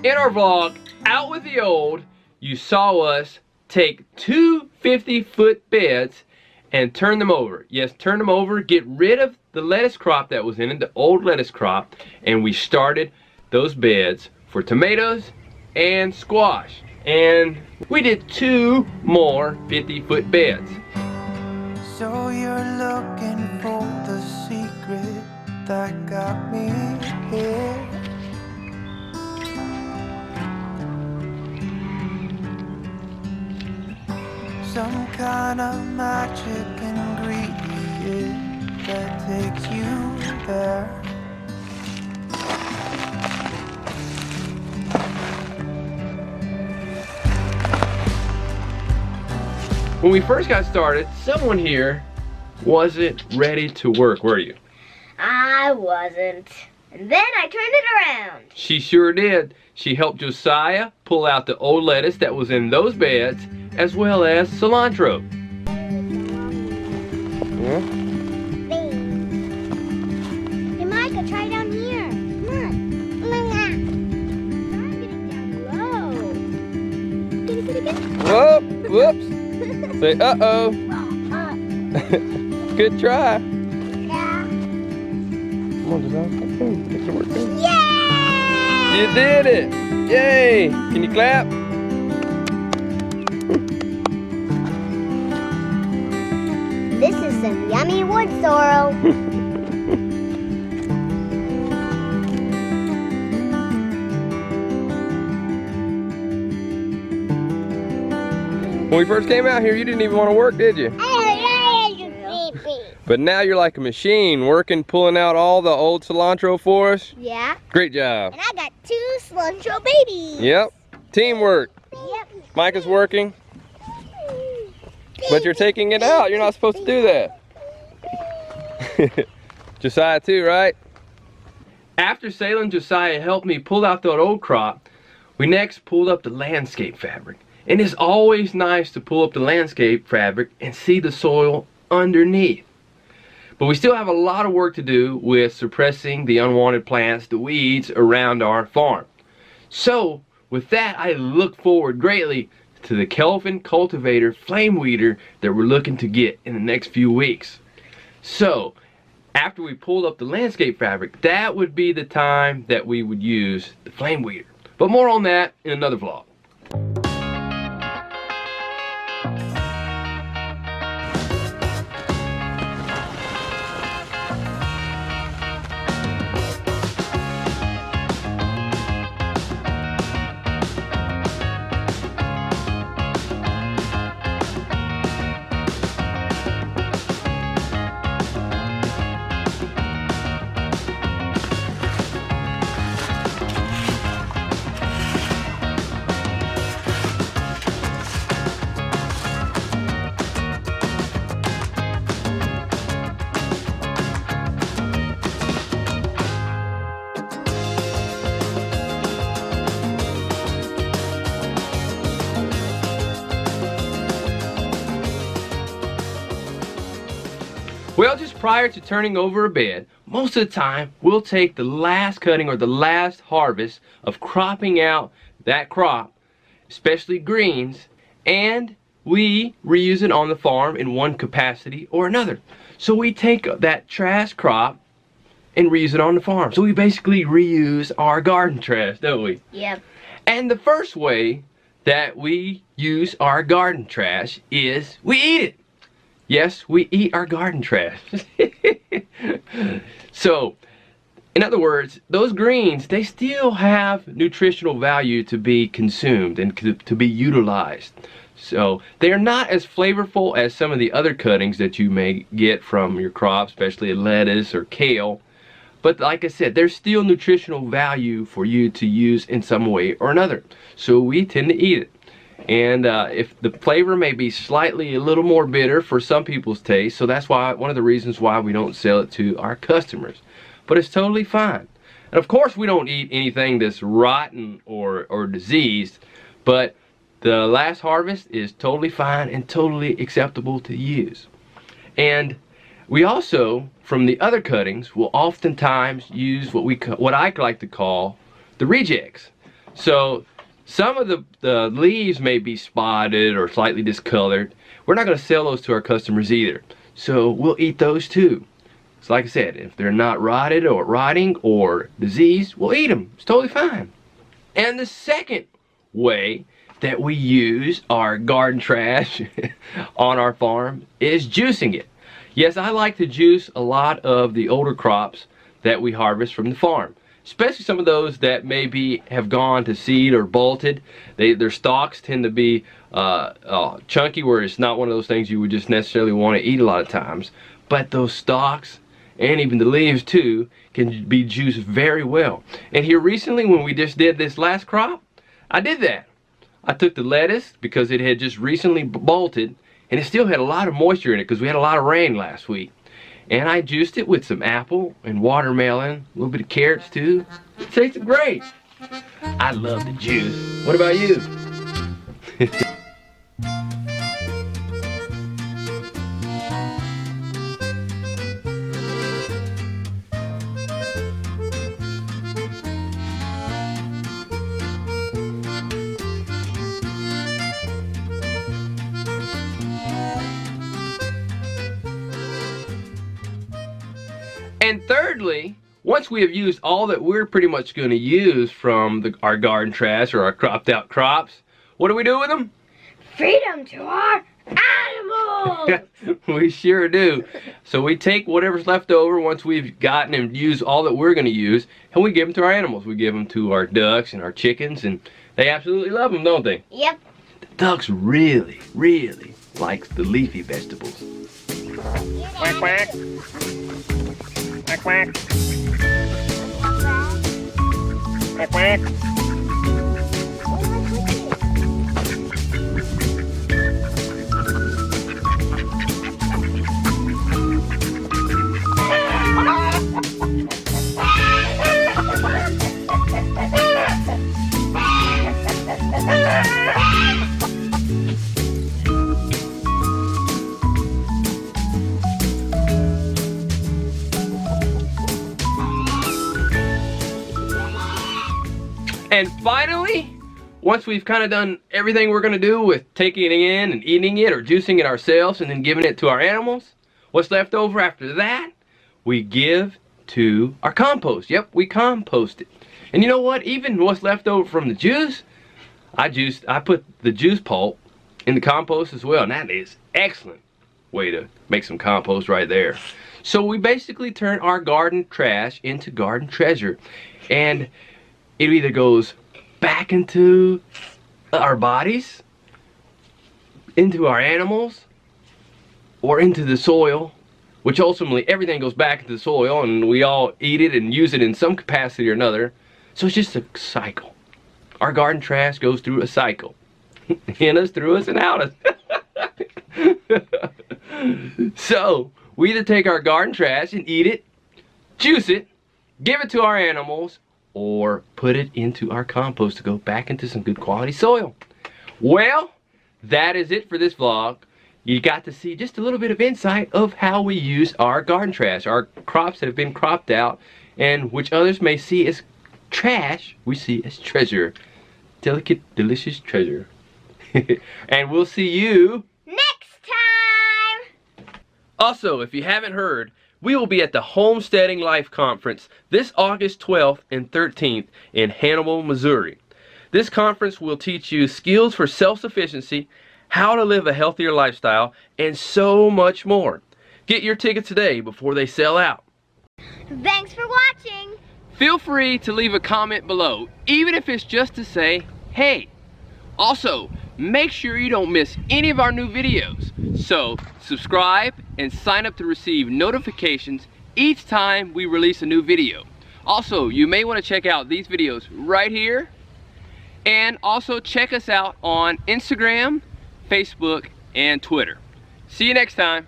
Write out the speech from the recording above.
In our vlog, Out with the Old, you saw us take two 50-foot beds and turn them over. Yes, turn them over, get rid of the lettuce crop that was in it, the old lettuce crop, and we started those beds for tomatoes and squash. And we did two more 50-foot beds. So you're looking for the secret that got me here. Some kind of magic ingredient that takes you there. When we first got started, someone here wasn't ready to work, were you? I wasn't. And then I turned it around. She sure did. She helped Josiah pull out the old lettuce that was in those beds, as well as cilantro. Yeah. Hey Micah, try down here. Come on. Try getting down low. Whoa, whoops. Say uh-oh. Good try. Yeah. Come on, Josiah. Make it work. Yay! You did it! Yay! Can you clap? This is some yummy wood sorrel. When we first came out here, you didn't even want to work, did you? But now you're like a machine, working, pulling out all the old cilantro for us. Yeah. Great job. And I got two cilantro babies. Yep. Teamwork. Yep. Micah's working. But you're taking it out. You're not supposed to do that. Josiah too, right? After Salem and Josiah helped me pull out that old crop, we next pulled up the landscape fabric. And it's always nice to pull up the landscape fabric and see the soil underneath. But we still have a lot of work to do with suppressing the unwanted plants, the weeds around our farm. So with that, I look forward greatly to the Kelvin Cultivator Flame Weeder that we're looking to get in the next few weeks. So after we pulled up the landscape fabric, that would be the time that we would use the Flame Weeder. But more on that in another vlog. Well, just prior to turning over a bed, most of the time we'll take the last cutting or the last harvest of cropping out that crop, especially greens, and we reuse it on the farm in one capacity or another. So we take that trash crop and reuse it on the farm. So we basically reuse our garden trash, don't we? Yep. And the first way that we use our garden trash is we eat it. Yes, we eat our garden trash. So, in other words, those greens, they still have nutritional value to be consumed and to be utilized. So, they are not as flavorful as some of the other cuttings that you may get from your crop, especially lettuce or kale. But like I said, there's still nutritional value for you to use in some way or another. So we tend to eat it. And if the flavor may be slightly a little more bitter for some people's taste, so that's why one of the reasons why we don't sell it to our customers. But it's totally fine. And of course we don't eat anything that's rotten or diseased, but the last harvest is totally fine and totally acceptable to use. And we also, from the other cuttings, will oftentimes use what I like to call the rejects. So some of the leaves may be spotted or slightly discolored. We're not going to sell those to our customers either. So we'll eat those too. So like I said, if they're not rotted or rotting or diseased, we'll eat them. It's totally fine. And the second way that we use our garden trash on our farm is juicing it. Yes, I like to juice a lot of the older crops that we harvest from the farm, especially some of those that maybe have gone to seed or bolted. Their stalks tend to be chunky, where it's not one of those things you would just necessarily want to eat a lot of times. But those stalks, and even the leaves too, can be juiced very well. And here recently, when we just did this last crop, I did that. I took the lettuce, because it had just recently bolted, and it still had a lot of moisture in it because we had a lot of rain last week. And I juiced it with some apple and watermelon, a little bit of carrots too. It tasted great. I love the juice. What about you? And thirdly, once we have used all that we're pretty much going to use from our garden trash or our cropped out crops, what do we do with them? Feed them to our animals! We sure do. So we take whatever's left over once we've gotten and used all that we're going to use, and we give them to our animals. We give them to our ducks and our chickens, and they absolutely love them, don't they? Yep. The ducks really, really like the leafy vegetables. Quack, quack. Quack, quack. Quack, quack. And finally, once we've kind of done everything we're going to do with taking it in and eating it or juicing it ourselves and then giving it to our animals, what's left over after that, we give to our compost. Yep, we compost it. And you know what? Even what's left over from the juice, I put the juice pulp in the compost as well. And that is excellent way to make some compost right there. So we basically turn our garden trash into garden treasure. And it either goes back into our bodies, into our animals, or into the soil, which ultimately everything goes back into the soil and we all eat it and use it in some capacity or another. So it's just a cycle. Our garden trash goes through a cycle. In us, through us, and out us. So we either take our garden trash and eat it, juice it, give it to our animals, or put it into our compost to go back into some good quality soil. Well, that is it for this vlog. You got to see just a little bit of insight of how we use our garden trash, our crops that have been cropped out, and which others may see as trash, we see as treasure. Delicate, delicious treasure. And we'll see you Next time! also. If you haven't heard, we will be at the Homesteading Life Conference this August 12th and 13th in Hannibal, Missouri. This conference will teach you skills for self-sufficiency, how to live a healthier lifestyle, and so much more. Get your tickets today before they sell out. Thanks for watching! Feel free to leave a comment below, even if it's just to say, hey. Also, make sure you don't miss any of our new videos. So, subscribe and sign up to receive notifications each time we release a new video. Also, you may want to check out these videos right here. And also check us out on Instagram, Facebook, and Twitter. See you next time.